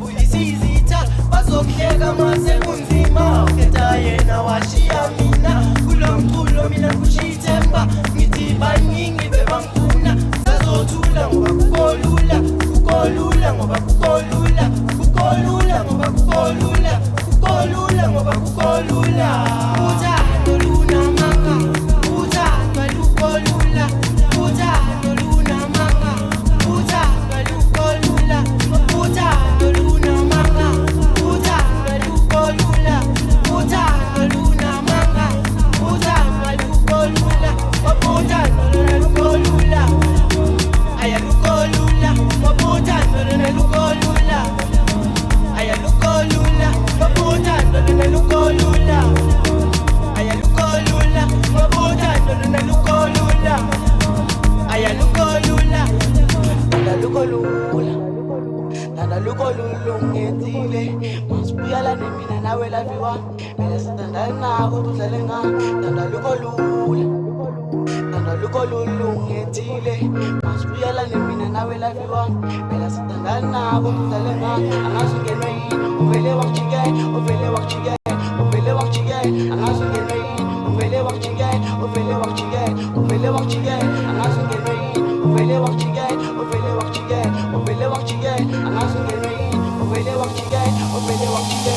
bajabulisa izitha bazokuhleka mase kunzima ukhetha yena washiya mina kulo mculo mina kushithemba ngithi baningi bebangifuna sazothula ngoba kukolula kukolula ngoba kukolula kukolula ngoba kukolula kukolula ngoba kukolula uthando lunamanga uthando lukolula uthando lunamanga uthando lukolula uthando lunamanga uthando lukolula uthando lunamanga uthando lukolula uthando lukolula aya lukolula uthando lukolula aya lukolula uthando lukolula aya lukolula uthando lukolula aya lukolula Nana lukolula ngenzile masibuyala nemina nawe laviwa mina sithandana nako tudlale nga Nana lukolula ngenzile masibuyala nemina nawe laviwa mina sithandana nako tudlale nga angazi ngenwe yini uvele wakujike uvele wakujike uvele wakujike angazi ngenwe yini uvele wakujike uvele wakujike uvele wakujike angazi ngenwe yini uvele wakujike uvele wakujike uvele wakujike angazi ngenwe yini uvele wakujike uvele wakujike